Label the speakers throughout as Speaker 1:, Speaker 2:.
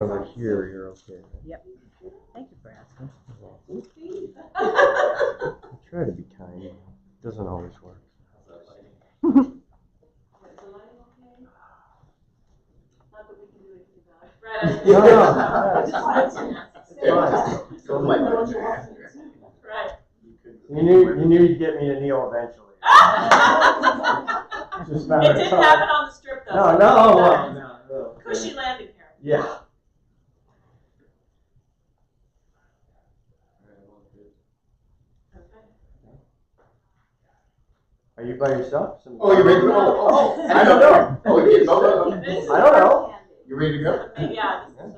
Speaker 1: Over here, you're okay.
Speaker 2: Yep. Thank you for asking.
Speaker 1: I try to be kind. It doesn't always work. No, no. It's fine.
Speaker 3: Right.
Speaker 1: You knew you'd get me to kneel eventually. Just a matter
Speaker 3: It
Speaker 1: of
Speaker 3: didn't
Speaker 1: time.
Speaker 3: happen on the strip though.
Speaker 1: No,
Speaker 3: so
Speaker 1: no,
Speaker 3: that's
Speaker 1: no.
Speaker 3: Cushy landing here.
Speaker 1: Yeah.
Speaker 3: Okay.
Speaker 1: Are you by yourself?
Speaker 4: Oh, you ready to go? Oh, I don't know. Oh, you go.
Speaker 1: I don't know.
Speaker 4: You ready to go?
Speaker 3: Yeah, this is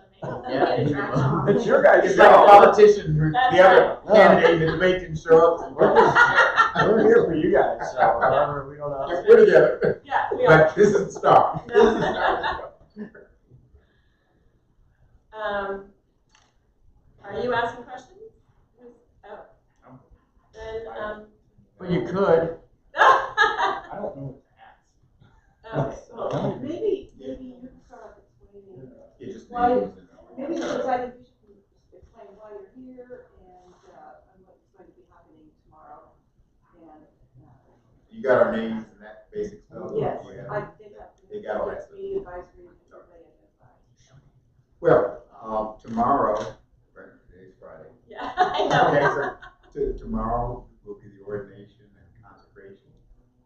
Speaker 4: Yeah,
Speaker 3: amazing.
Speaker 1: It's your guys'
Speaker 4: It's like a
Speaker 1: show.
Speaker 4: politician, the
Speaker 3: That's
Speaker 4: other
Speaker 1: right.
Speaker 4: candidate in the debate can show up.
Speaker 1: We're here for you guys, so whatever, we don't know.
Speaker 4: We're together.
Speaker 3: Yeah, we are.
Speaker 4: But this is the start. This is the start.
Speaker 3: Are you asking questions? Oh. Then,
Speaker 4: But you could.
Speaker 5: I don't know what to ask.
Speaker 3: okay, well,
Speaker 6: Maybe you can start explaining
Speaker 4: You just
Speaker 6: why,
Speaker 4: need-
Speaker 6: maybe the presiding bishop can explain why you're here and what's going to be happening tomorrow. And
Speaker 4: You got our names and that basic stuff?
Speaker 6: yes,
Speaker 4: Yeah.
Speaker 6: they
Speaker 4: got all that stuff.
Speaker 6: media advisory, everybody identified.
Speaker 4: Well, tomorrow, right, today's Friday.
Speaker 3: yeah, I know.
Speaker 4: Okay, so tomorrow will be the ordination and consecration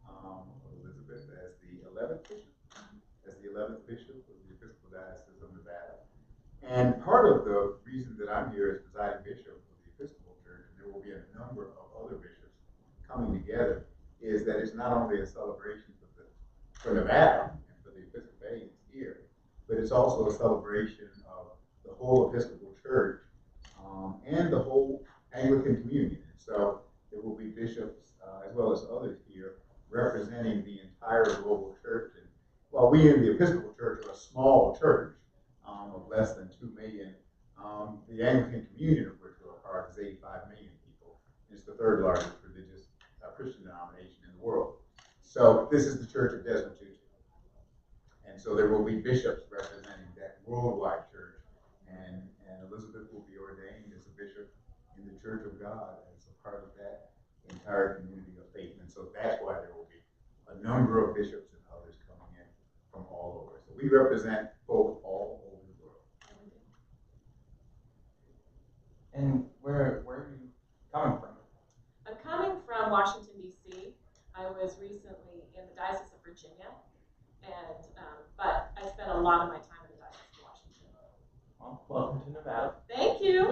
Speaker 4: of Elizabeth as the 11th bishop, of the Episcopal Diocese of Nevada. And part of the reason that I'm here as presiding bishop of the Episcopal Church, and there will be a number of other bishops coming together, is that it's not only a celebration for Nevada and for the Episcopalians here, but it's also a celebration of the whole Episcopal Church and the whole Anglican communion. So there will be bishops as well as others here representing the entire global church. And while we in the Episcopal Church are a small church of less than 2 million, the Anglican communion of which we're a part is 85 million people. It's the third largest religious Christian denomination in the world. So this is the Church of Desmond Tutu. And so there will be bishops representing that worldwide church. And Elizabeth will be ordained as a bishop in the Church of God as a part of that entire community of faith. And so that's why there will be a number of bishops and others coming in from all over. So we represent folk all over the world.
Speaker 5: And where are you coming from?
Speaker 3: I'm coming from Washington, D.C. I was recently in the Diocese of Virginia, and but I spent a lot of my time in the Diocese of Washington.
Speaker 5: Well, welcome to Nevada.
Speaker 3: Thank you.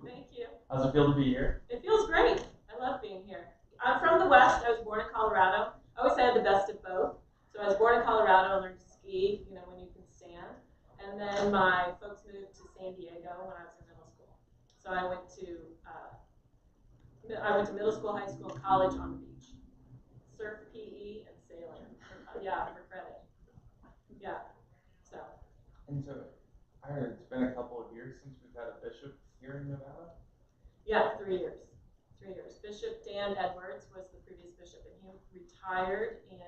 Speaker 3: Thank you.
Speaker 5: How's it feel to be here?
Speaker 3: It feels great. I love being here. I'm from the West. I was born in Colorado. I always say I had the best of both. So I was born in Colorado and learned to ski, when you can stand. And then my folks moved to San Diego when I was in middle school. So I went to middle school, high school, college on the beach. Surf, PE, and sailing. For credit. Yeah. So.
Speaker 5: And so, I heard it's been a couple of years since we've had a bishop here in Nevada.
Speaker 3: Yeah, 3 years. 3 years. Bishop Dan Edwards was the previous bishop, and he retired in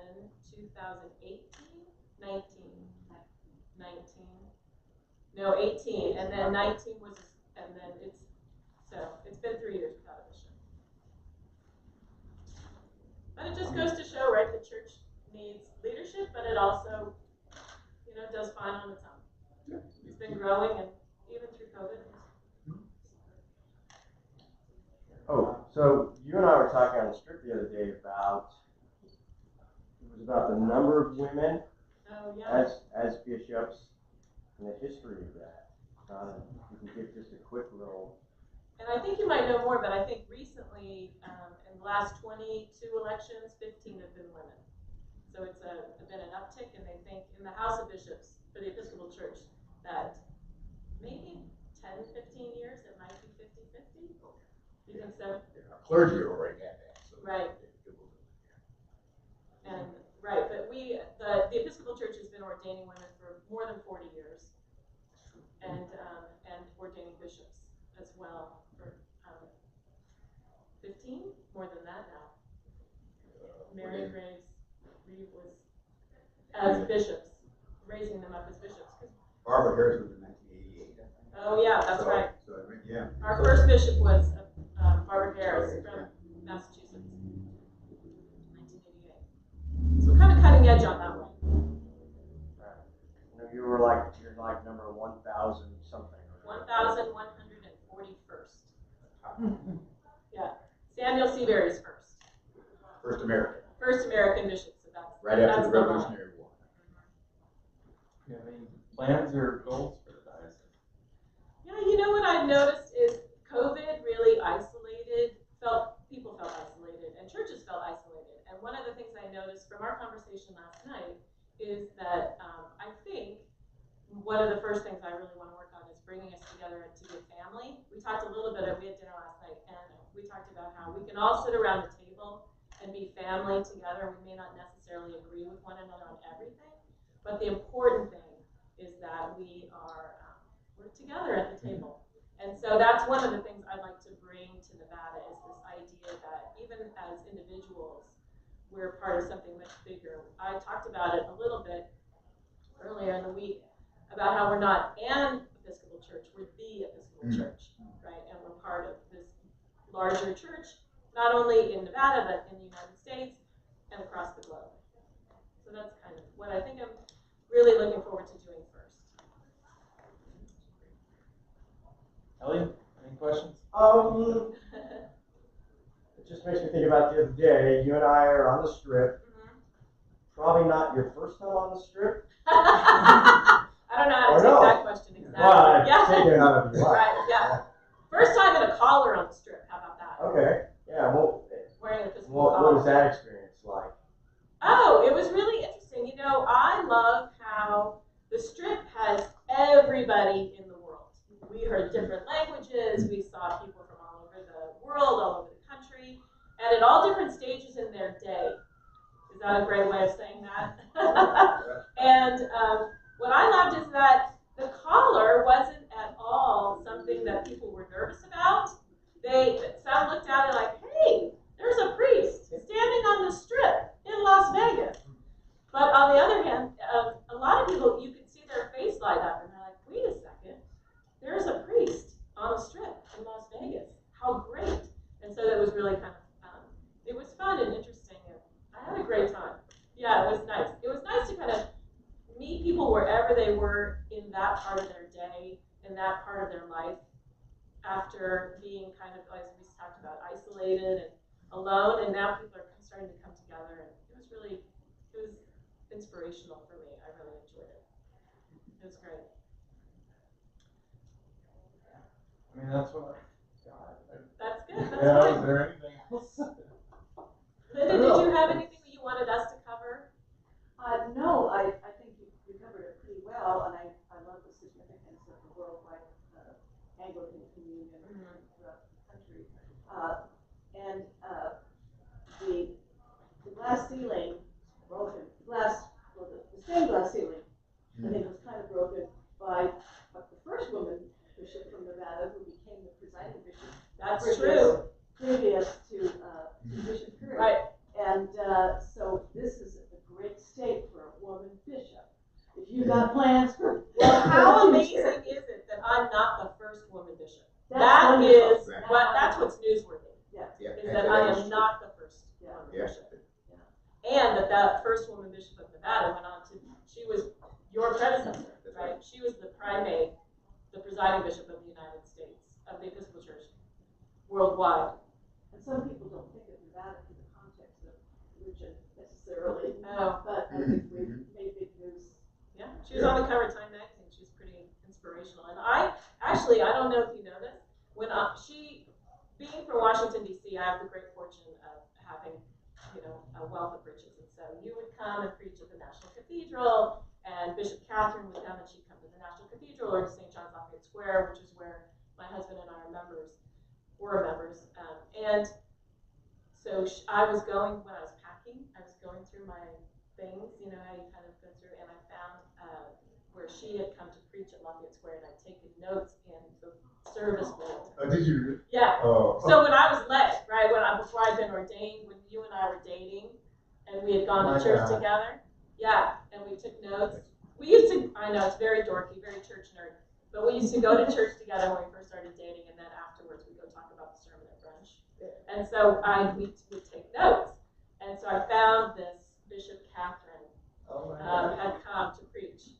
Speaker 3: 2018, 19. No, 18, and then 19 was, and then it's been 3 years without a bishop. But it just goes to show, right, the church needs leadership, but it also, does fine on its own. It's been growing, and even through COVID.
Speaker 1: Oh, so you and I were talking on the strip the other day about the number of women as bishops and the history of that. You can give just a quick little.
Speaker 3: And I think you might know more, but I think recently, in the last 22 elections, 15 have been women. So it's been an uptick, and they think in the House of Bishops for the Episcopal Church that maybe 10, 15 years, it might be 50-50. Do you think so?
Speaker 4: Our clergy already had that. So
Speaker 3: Right. And right, but the Episcopal Church has been ordaining women for more than 40 years, and ordaining bishops as well for 15, more than that now. Mary Graves Reeve was as bishops, raising them up as bishops.
Speaker 4: Barbara Harris was in 1988.
Speaker 3: Oh, yeah, that's right.
Speaker 4: So, I mean, yeah.
Speaker 3: Our first bishop was Barbara Harris from Massachusetts, 1988. So kind of cutting edge on that one.
Speaker 1: Right. You know, you're like number 1,000 something.
Speaker 3: 1,141st. Yeah. Samuel Seabury's first.
Speaker 4: First American.
Speaker 3: First American bishop. So that's
Speaker 4: Right after the
Speaker 3: that's
Speaker 4: Revolutionary War.
Speaker 5: Do you have any plans or goals for the diocese?
Speaker 3: Yeah, you know what I've noticed is COVID really people felt isolated, and churches felt isolated. And one of the things I noticed from our conversation last night is that I think one of the first things I really want to work on is bringing us together to be a family. We talked a little bit, we had dinner last night, and we talked about how we can all sit around the table and be family together. We may not necessarily agree with one another on everything, but the important thing is that we're together at the table. And so that's one of the things I'd like to bring to Nevada is this idea that even as individuals, we're part of something much bigger. I talked about it a little bit earlier in the week about how we're not an Episcopal church, we're the Episcopal church, right? And we're part of this larger church, not only in Nevada, but in the United States and across the globe. So that's kind of what I think I'm really looking forward to doing first.
Speaker 5: Ellie, any questions?
Speaker 1: It just makes me think about the other day. You and I are on the Strip. Probably not your first time on the Strip.
Speaker 3: I don't know how to take that question exactly.
Speaker 1: Well,
Speaker 3: yeah.
Speaker 1: take it out of your life.
Speaker 3: Right, yeah. First time in a collar on the Strip. How about that?
Speaker 1: Okay. Yeah. Well,
Speaker 3: wearing an Episcopal collar.
Speaker 1: What was that experience like?
Speaker 3: Oh, it was really interesting. You know, I love how the Strip has everybody in the world. We heard different languages. We saw people from all over the world, all over the country, and at all different stages in their day. Is that a great way of saying that? And what I loved is that the collar wasn't at all something that people were nervous about. Some looked at it like, hey, there's a priest standing on the Strip in Las Vegas. But on the other hand, a lot of people, you could see their face light up, and they're like, wait a second, there's a priest on the Strip in Las Vegas. How great. And so that was really kind of, it was fun and interesting, and I had a great time. Yeah, it was nice. It was nice to kind of meet people wherever they were in that part of their day, in that part of their life, after being kind of, as we talked about, isolated and alone, and now people are starting to come together, and it was inspirational for me. I really enjoyed it. It was great.
Speaker 5: I mean, that's what I got.
Speaker 3: That's good. That's
Speaker 5: Yeah,
Speaker 3: good.
Speaker 5: is there anything else?
Speaker 3: Linda, did you have anything that you wanted us to cover?
Speaker 6: No, I think you covered it pretty well, and I love the significance of the worldwide Anglican communion throughout the country. And the glass ceiling broken. The stained glass ceiling, I think, was kind of broken by the first woman bishop from Nevada who became the presiding bishop.
Speaker 3: That's true.
Speaker 6: Previous to Bishop Curry.
Speaker 3: Right.
Speaker 6: And so this is a great state for a woman bishop. If you got plans for
Speaker 3: How amazing is it that I'm not the first woman bishop? That's what's newsworthy.
Speaker 6: Yeah.
Speaker 3: Is that I am not the first woman bishop. And that first woman bishop of Nevada went on to, she was your predecessor, right? She was the primate, the presiding bishop of the United States, of the Episcopal Church, worldwide.
Speaker 6: And some people don't think of Nevada in the context of religion necessarily.
Speaker 3: No.
Speaker 6: But I think we've made big news.
Speaker 3: Yeah, she was on the cover of Time magazine. She's pretty inspirational. And I don't know if you know this, when being from Washington, D.C., I have the great fortune of having, a wealth of riches. And so you would come and preach at the National Cathedral, and Bishop Catherine would come, and she'd come to the National Cathedral or to St. John's Lafayette Square, which is where my husband and I were members. And so I was going, when I was packing, I was going through my things, how you kind of go through, and I found where she had come to preach at Lafayette Square, and I'd taken notes in the service bulletin.
Speaker 4: Oh, did you?
Speaker 3: Yeah.
Speaker 4: Oh.
Speaker 3: So when I was led, right, before I'd been ordained, when you and I were dating, and we had gone to church together, yeah, and we took notes. We used to, I know, it's very dorky, very church nerd, But we used to go to church together when we first started dating, and then afterwards we'd go talk about the sermon at brunch. And so we would take notes. And so I found this Bishop Catherine had come to preach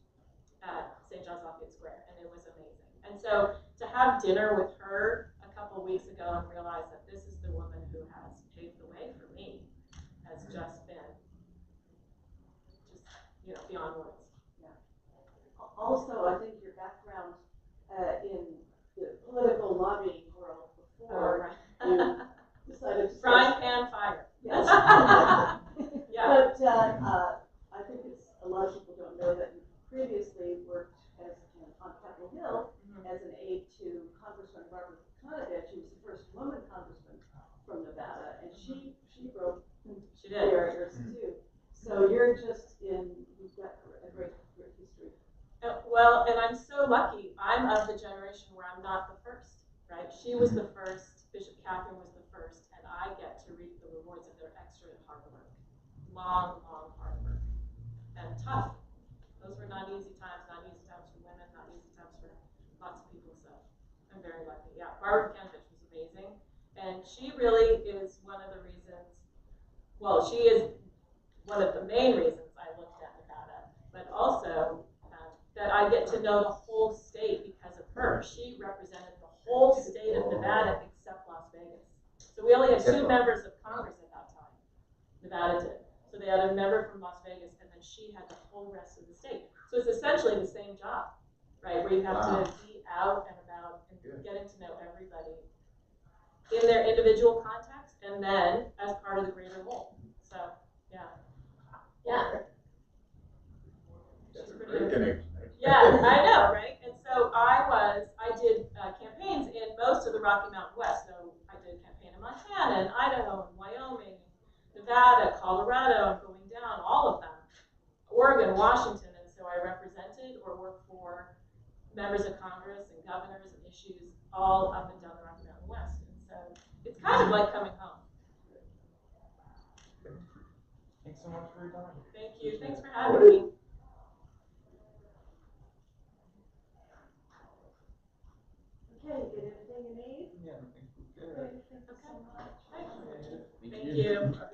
Speaker 3: at St. John's Lafayette Square, and it was amazing. And so to have dinner with her a couple of weeks ago and realize that this is the woman who has paved the way for me has just been beyond words.
Speaker 6: Yeah. Also, I think your background in the political lobbying world before you decided to
Speaker 3: frying pan fire.
Speaker 6: Yes.
Speaker 3: Yeah.
Speaker 6: But I think a lot of people don't know that you previously worked on Capitol Hill as an aide to Congressman Barbara Connovich. She was the first woman congressman from Nevada, and she broke barriers too. So you've got a great history.
Speaker 3: Well, and I'm so lucky. I'm of the generation where I'm not the first, right? She was the first, Bishop Catherine was the first, and I get to reap the rewards of their extra hard work. Long, long hard work. And tough. Those were not easy times for women, not easy times for lots of people, so I'm very lucky. Yeah, Barbara Connovich was amazing. And she really is one of the reasons, well, she is one of the main reasons I looked at Nevada, but also that I get to know the whole state because of her. She represented the whole state of Nevada except Las Vegas. So we only had 2 members of Congress at that time. Nevada did. So they had a member from Las Vegas, and then she had the whole rest of the state. So it's essentially the same job, right? Where you have to be out and about and getting to know everybody in their individual context, and then as part of the greater whole. So, yeah.
Speaker 4: That's a great connection.
Speaker 3: Yeah, I know, right? And so I did campaigns in most of the Rocky Mountain West. So I did a campaign in Montana, and Idaho, and Wyoming, Nevada, Colorado, and going down, all of them, Oregon, Washington, and so I represented or worked for members of Congress and governors and issues all up and down the Rocky Mountain West. And so it's kind of like coming home.
Speaker 5: Thanks so much for your time.
Speaker 3: Thank you. Thanks for having me.
Speaker 6: Okay, you get everything you need?
Speaker 5: Yeah, I think we're good.
Speaker 6: Okay, thank you so much.
Speaker 3: Thank you.